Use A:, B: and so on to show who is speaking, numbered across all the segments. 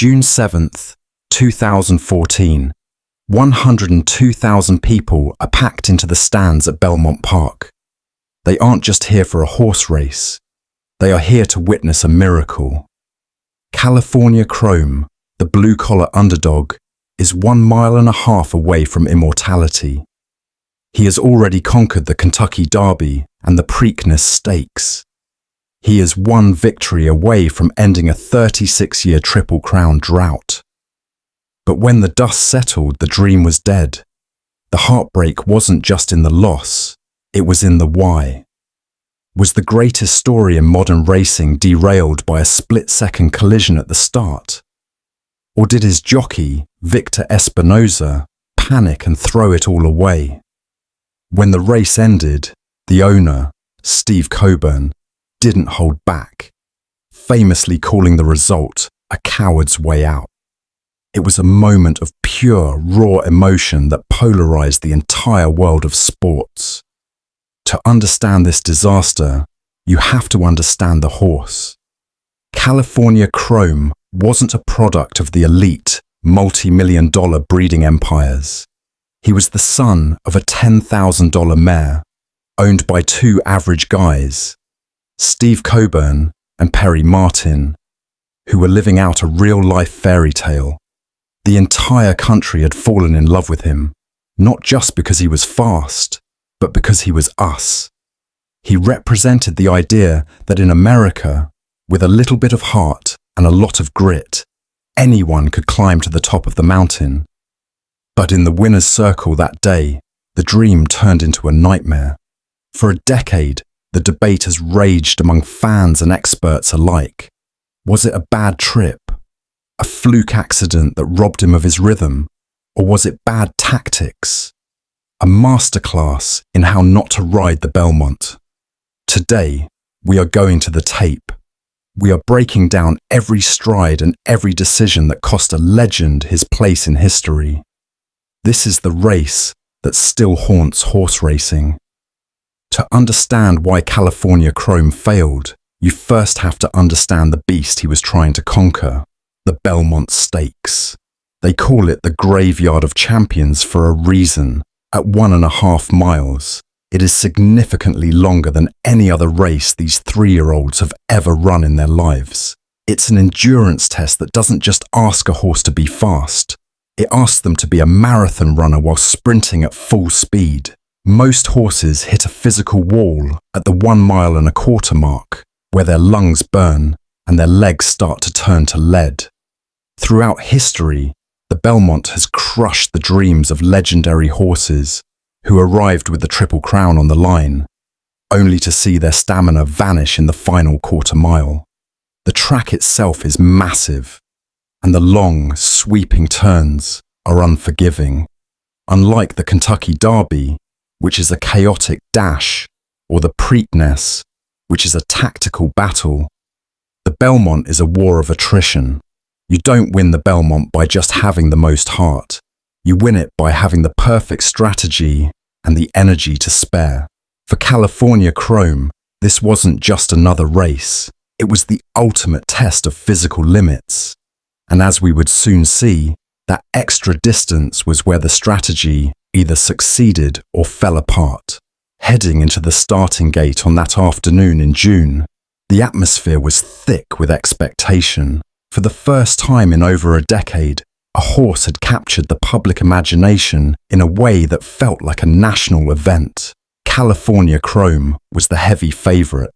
A: June 7th, 2014. 102,000 people are packed into the stands at Belmont Park. They aren't just here for a horse race. They are here to witness a miracle. California Chrome, the blue-collar underdog, is 1.5 miles away from immortality. He has already conquered the Kentucky Derby and the Preakness Stakes. He is one victory away from ending a 36-year Triple Crown drought. But when the dust settled, the dream was dead. The heartbreak wasn't just in the loss, it was in the why. Was the greatest story in modern racing derailed by a split-second collision at the start? Or did his jockey, Victor Espinoza, panic and throw it all away? When the race ended, the owner, Steve Coburn, didn't hold back, famously calling the result a coward's way out. It was a moment of pure, raw emotion that polarized the entire world of sports. To understand this disaster, you have to understand the horse. California Chrome wasn't a product of the elite, multi-million-dollar breeding empires. He was the son of a $10,000 mare, owned by two average guys, Steve Coburn and Perry Martin, who were living out a real-life fairy tale. The entire country had fallen in love with him, not just because he was fast, but because he was us. He represented the idea that in America, with a little bit of heart and a lot of grit, anyone could climb to the top of the mountain. But in the winner's circle that day, the dream turned into a nightmare. For a decade, the debate has raged among fans and experts alike. Was it a bad trip? A fluke accident that robbed him of his rhythm? Or was it bad tactics? A masterclass in how not to ride the Belmont. Today, we are going to the tape. We are breaking down every stride and every decision that cost a legend his place in history. This is the race that still haunts horse racing. To understand why California Chrome failed, you first have to understand the beast he was trying to conquer, the Belmont Stakes. They call it the graveyard of champions for a reason. At 1.5 miles, it is significantly longer than any other race these 3-year-olds have ever run in their lives. It's an endurance test that doesn't just ask a horse to be fast. It asks them to be a marathon runner while sprinting at full speed. Most horses hit a physical wall at the 1.25 mile mark, where their lungs burn and their legs start to turn to lead. Throughout history, the Belmont has crushed the dreams of legendary horses who arrived with the Triple Crown on the line, only to see their stamina vanish in the final quarter mile. The track itself is massive, and the long, sweeping turns are unforgiving. Unlike the Kentucky Derby, which is a chaotic dash, or the Preakness, which is a tactical battle, the Belmont is a war of attrition. You don't win the Belmont by just having the most heart. You win it by having the perfect strategy and the energy to spare. For California Chrome, this wasn't just another race. It was the ultimate test of physical limits. And as we would soon see, that extra distance was where the strategy either succeeded or fell apart. Heading into the starting gate on that afternoon in June, the atmosphere was thick with expectation. For the first time in over a decade, a horse had captured the public imagination in a way that felt like a national event. California Chrome was the heavy favourite,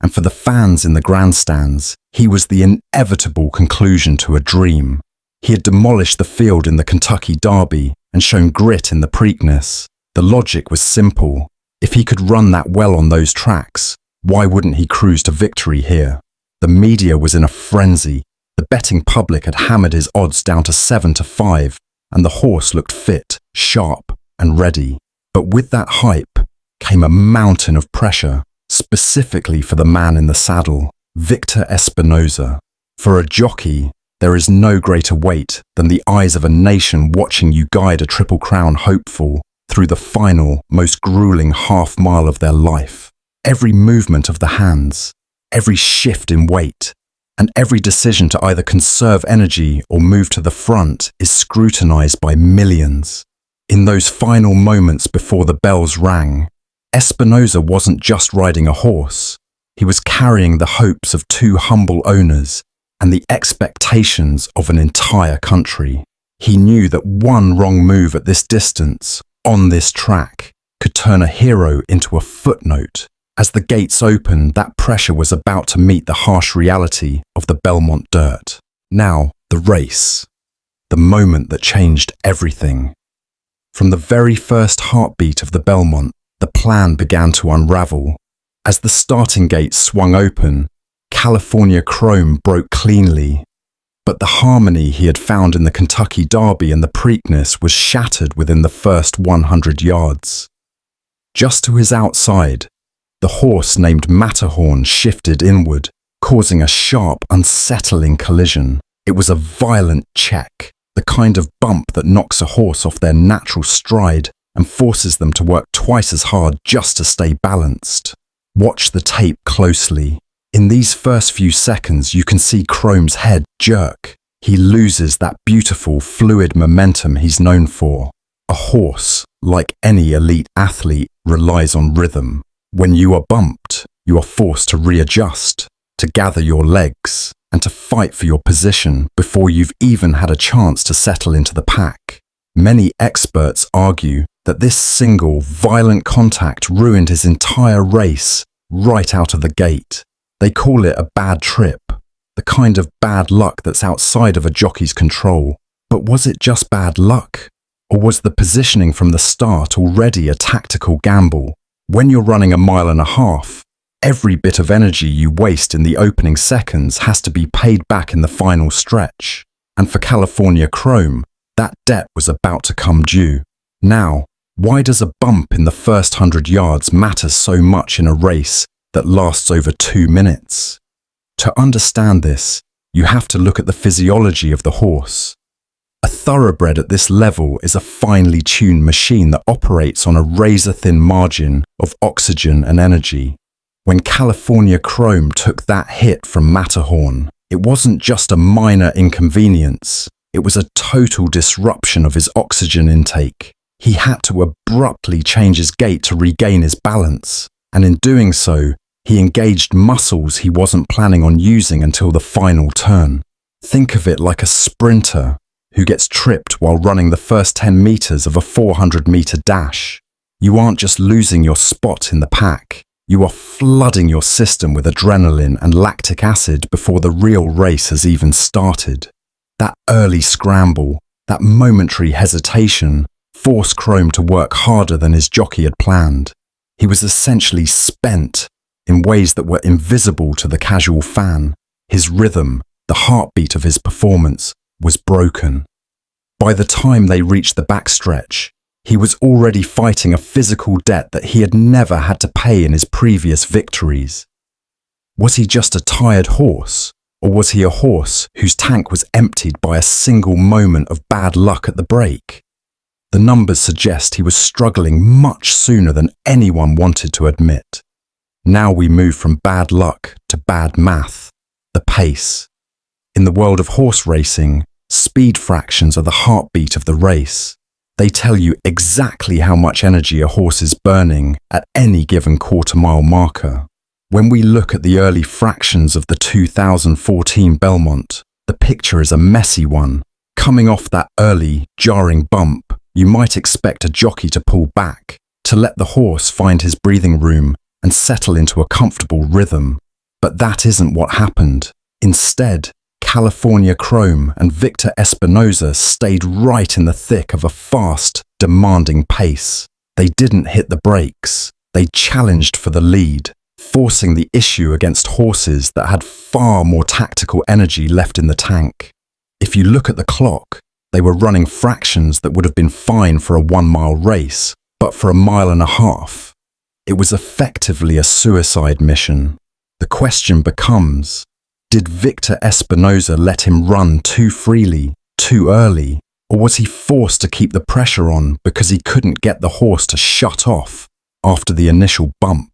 A: and for the fans in the grandstands, he was the inevitable conclusion to a dream. He had demolished the field in the Kentucky Derby and shown grit in the Preakness. The logic was simple. If he could run that well on those tracks, why wouldn't he cruise to victory here? The media was in a frenzy. The betting public had hammered his odds down to 7-5, and the horse looked fit, sharp, and ready. But with that hype came a mountain of pressure, specifically for the man in the saddle, Victor Espinoza. For a jockey, there is no greater weight than the eyes of a nation watching you guide a Triple Crown hopeful through the final, most grueling half-mile of their life. Every movement of the hands, every shift in weight, and every decision to either conserve energy or move to the front is scrutinized by millions. In those final moments before the bells rang, Espinoza wasn't just riding a horse. He was carrying the hopes of two humble owners and the expectations of an entire country. He knew that one wrong move at this distance, on this track, could turn a hero into a footnote. As the gates opened, that pressure was about to meet the harsh reality of the Belmont dirt. Now, the race. The moment that changed everything. From the very first heartbeat of the Belmont, the plan began to unravel. As the starting gate swung open, California Chrome broke cleanly. But the harmony he had found in the Kentucky Derby and the Preakness was shattered within the first 100 yards. Just to his outside, the horse named Matterhorn shifted inward, causing a sharp, unsettling collision. It was a violent check, the kind of bump that knocks a horse off their natural stride and forces them to work twice as hard just to stay balanced. Watch the tape closely. In these first few seconds, you can see Chrome's head jerk. He loses that beautiful, fluid momentum he's known for. A horse, like any elite athlete, relies on rhythm. When you are bumped, you are forced to readjust, to gather your legs, and to fight for your position before you've even had a chance to settle into the pack. Many experts argue that this single, violent contact ruined his entire race right out of the gate. They call it a bad trip, the kind of bad luck that's outside of a jockey's control. But was it just bad luck? Or was the positioning from the start already a tactical gamble? When you're running a mile and a half, every bit of energy you waste in the opening seconds has to be paid back in the final stretch. And for California Chrome, that debt was about to come due. Now, why does a bump in the first 100 yards matter so much in a race that lasts over 2 minutes? To understand this, you have to look at the physiology of the horse. A thoroughbred at this level is a finely tuned machine that operates on a razor-thin margin of oxygen and energy. When California Chrome took that hit from Matterhorn, it wasn't just a minor inconvenience, it was a total disruption of his oxygen intake. He had to abruptly change his gait to regain his balance, and in doing so, he engaged muscles he wasn't planning on using until the final turn. Think of it like a sprinter who gets tripped while running the first 10 meters of a 400-meter dash. You aren't just losing your spot in the pack, you are flooding your system with adrenaline and lactic acid before the real race has even started. That early scramble, that momentary hesitation, forced Chrome to work harder than his jockey had planned. He was essentially spent in ways that were invisible to the casual fan. His rhythm, the heartbeat of his performance, was broken. By the time they reached the backstretch, he was already fighting a physical debt that he had never had to pay in his previous victories. Was he just a tired horse, or was he a horse whose tank was emptied by a single moment of bad luck at the break? The numbers suggest he was struggling much sooner than anyone wanted to admit. Now we move from bad luck to bad math, the pace. In the world of horse racing, speed fractions are the heartbeat of the race. They tell you exactly how much energy a horse is burning at any given quarter-mile marker. When we look at the early fractions of the 2014 Belmont, the picture is a messy one. Coming off that early, jarring bump, you might expect a jockey to pull back, to let the horse find his breathing room and settle into a comfortable rhythm. But that isn't what happened. Instead, California Chrome and Victor Espinoza stayed right in the thick of a fast, demanding pace. They didn't hit the brakes. They challenged for the lead, forcing the issue against horses that had far more tactical energy left in the tank. If you look at the clock, they were running fractions that would have been fine for a 1-mile race, but for a mile and a half, it was effectively a suicide mission. The question becomes, did Victor Espinoza let him run too freely, too early, or was he forced to keep the pressure on because he couldn't get the horse to shut off after the initial bump?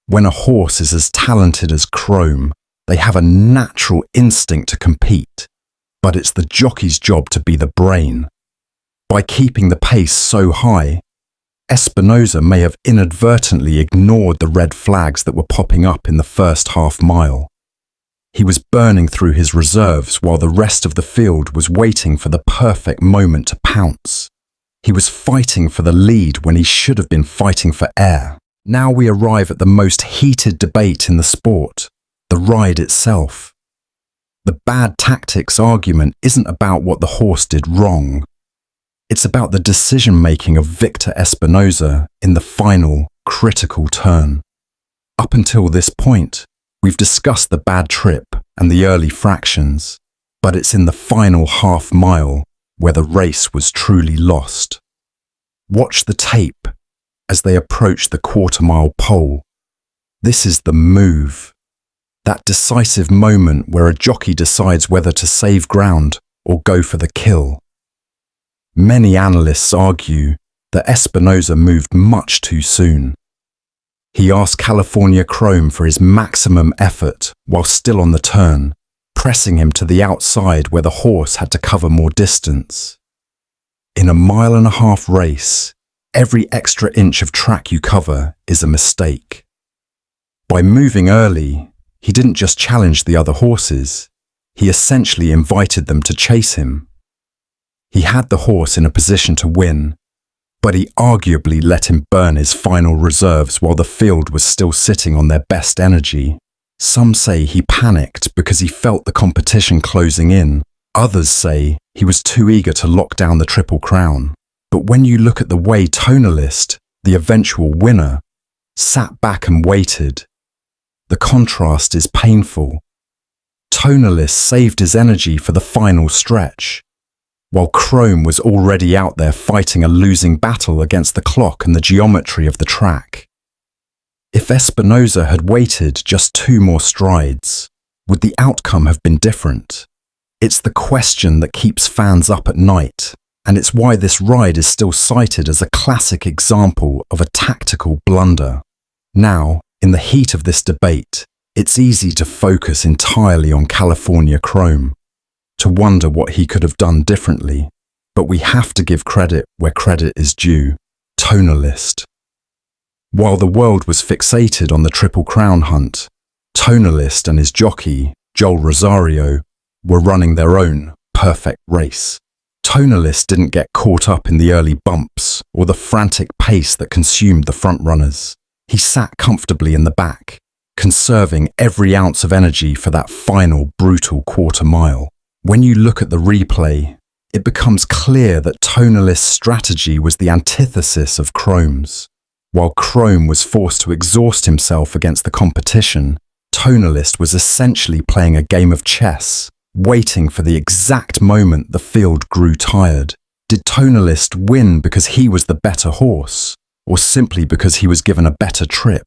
A: When a horse is as talented as Chrome, They have a natural instinct to compete, but it's the jockey's job to be the brain. By keeping the pace so high, Espinoza may have inadvertently ignored the red flags that were popping up in the first half mile. He was burning through his reserves while the rest of the field was waiting for the perfect moment to pounce. He was fighting for the lead when he should have been fighting for air. Now we arrive at the most heated debate in the sport, the ride itself. The bad tactics argument isn't about what the horse did wrong. It's about the decision-making of Victor Espinoza in the final, critical turn. Up until this point, we've discussed the bad trip and the early fractions, but it's in the final half mile where the race was truly lost. Watch the tape as they approach the quarter-mile pole. This is the move, that decisive moment where a jockey decides whether to save ground or go for the kill. Many analysts argue that Espinoza moved much too soon. He asked California Chrome for his maximum effort while still on the turn, pressing him to the outside where the horse had to cover more distance. In a 1.5 mile race, every extra inch of track you cover is a mistake. By moving early, he didn't just challenge the other horses, he essentially invited them to chase him. He had the horse in a position to win, but he arguably let him burn his final reserves while the field was still sitting on their best energy. Some say he panicked because he felt the competition closing in. Others say he was too eager to lock down the Triple Crown. But when you look at the way Tonalist, the eventual winner, sat back and waited, the contrast is painful. Tonalist saved his energy for the final stretch, while Chrome was already out there fighting a losing battle against the clock and the geometry of the track. If Espinoza had waited just 2 more strides, would the outcome have been different? It's the question that keeps fans up at night, and it's why this ride is still cited as a classic example of a tactical blunder. Now, in the heat of this debate, it's easy to focus entirely on California Chrome, to wonder what he could have done differently, but we have to give credit where credit is due. Tonalist. While the world was fixated on the Triple Crown hunt, Tonalist and his jockey, Joel Rosario, were running their own perfect race. Tonalist didn't get caught up in the early bumps or the frantic pace that consumed the frontrunners. He sat comfortably in the back, conserving every ounce of energy for that final brutal quarter mile. When you look at the replay, it becomes clear that Tonalist's strategy was the antithesis of Chrome's. While Chrome was forced to exhaust himself against the competition, Tonalist was essentially playing a game of chess, waiting for the exact moment the field grew tired. Did Tonalist win because he was the better horse, or simply because he was given a better trip?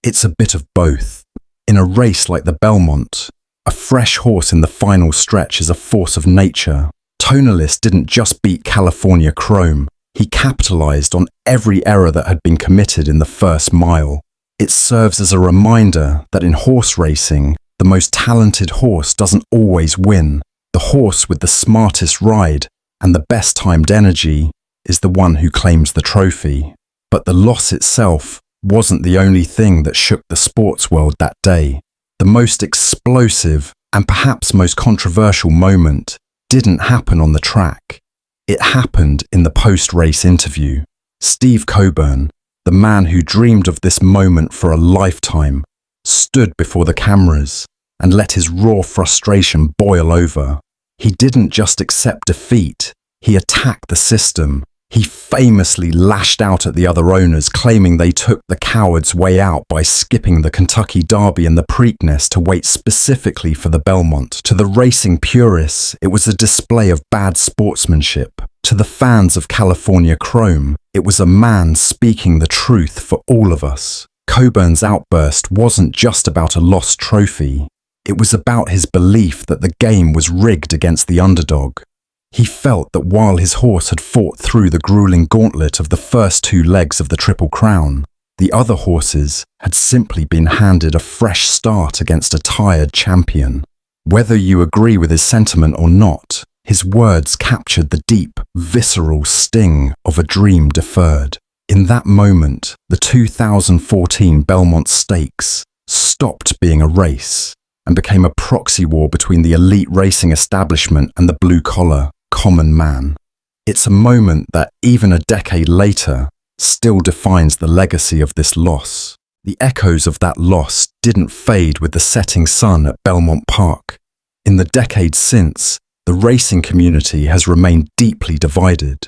A: It's a bit of both. In a race like the Belmont, a fresh horse in the final stretch is a force of nature. Tonalist didn't just beat California Chrome, he capitalized on every error that had been committed in the first mile. It serves as a reminder that in horse racing, the most talented horse doesn't always win. The horse with the smartest ride and the best timed energy is the one who claims the trophy. But the loss itself wasn't the only thing that shook the sports world that day. The most explosive and perhaps most controversial moment didn't happen on the track. It happened in the post-race interview. Steve Coburn, the man who dreamed of this moment for a lifetime, stood before the cameras and let his raw frustration boil over. He didn't just accept defeat, he attacked the system. He famously lashed out at the other owners, claiming they took the coward's way out by skipping the Kentucky Derby and the Preakness to wait specifically for the Belmont. To the racing purists, it was a display of bad sportsmanship. To the fans of California Chrome, it was a man speaking the truth for all of us. Coburn's outburst wasn't just about a lost trophy. It was about his belief that the game was rigged against the underdog. He felt that while his horse had fought through the grueling gauntlet of the first 2 legs of the Triple Crown, The other horses had simply been handed a fresh start against a tired champion. Whether you agree with his sentiment or not, his words captured the deep, visceral sting of a dream deferred. In that moment, the 2014 Belmont Stakes stopped being a race and became a proxy war between the elite racing establishment and the blue-collar, common man. It's a moment that, even a decade later, still defines the legacy of this loss. The echoes of that loss didn't fade with the setting sun at Belmont Park. In the decades since, the racing community has remained deeply divided.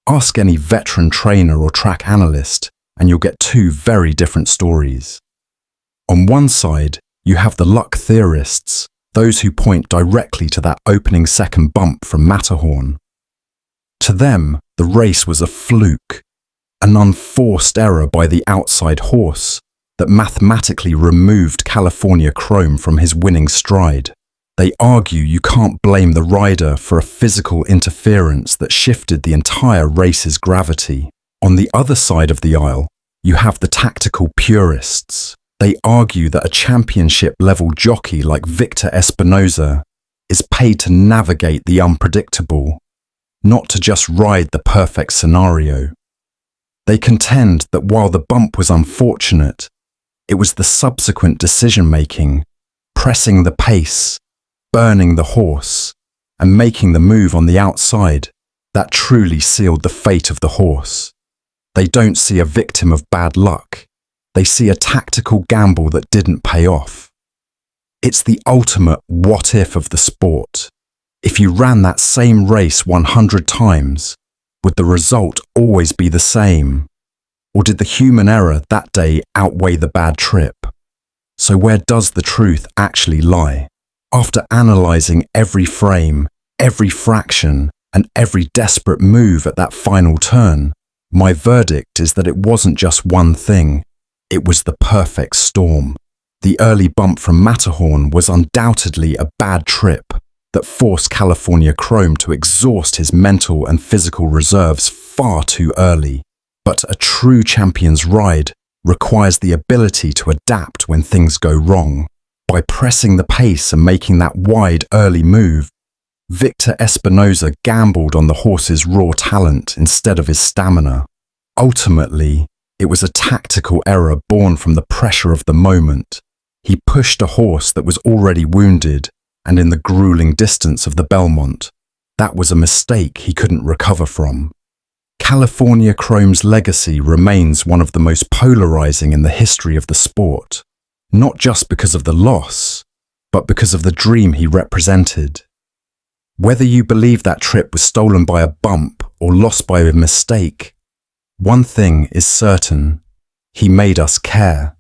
A: Ask any veteran trainer or track analyst, and you'll get two very different stories. On one side, you have the luck theorists, those who point directly to that opening second bump from Matterhorn. To them, the race was a fluke, an unforced error by the outside horse that mathematically removed California Chrome from his winning stride. They argue you can't blame the rider for a physical interference that shifted the entire race's gravity. On the other side of the aisle, you have the tactical purists. They argue that a championship-level jockey like Victor Espinoza is paid to navigate the unpredictable, not to just ride the perfect scenario. They contend that while the bump was unfortunate, it was the subsequent decision-making, pressing the pace, burning the horse, and making the move on the outside that truly sealed the fate of the horse. They don't see a victim of bad luck. They see a tactical gamble that didn't pay off. It's the ultimate what-if of the sport. If you ran that same race 100 times, would the result always be the same? Or did the human error that day outweigh the bad trip? So where does the truth actually lie? After analysing every frame, every fraction, and every desperate move at that final turn, my verdict is that it wasn't just one thing. It was the perfect storm. The early bump from Matterhorn was undoubtedly a bad trip that forced California Chrome to exhaust his mental and physical reserves far too early. But a true champion's ride requires the ability to adapt when things go wrong. By pressing the pace and making that wide early move, Victor Espinoza gambled on the horse's raw talent instead of his stamina. Ultimately, it was a tactical error born from the pressure of the moment. He pushed a horse that was already wounded and in the grueling distance of the Belmont. That was a mistake he couldn't recover from. California Chrome's legacy remains one of the most polarizing in the history of the sport, not just because of the loss, but because of the dream he represented. Whether you believe that trip was stolen by a bump or lost by a mistake, one thing is certain: he made us care.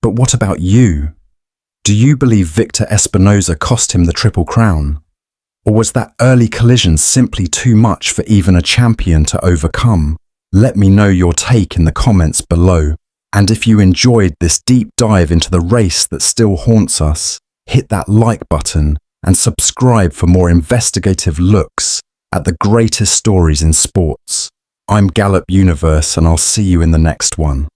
A: But what about you? Do you believe Victor Espinoza cost him the Triple Crown? Or was that early collision simply too much for even a champion to overcome? Let me know your take in the comments below. And if you enjoyed this deep dive into the race that still haunts us, hit that like button and subscribe for more investigative looks at the greatest stories in sports. I'm Gallop Universe, and I'll see you in the next one.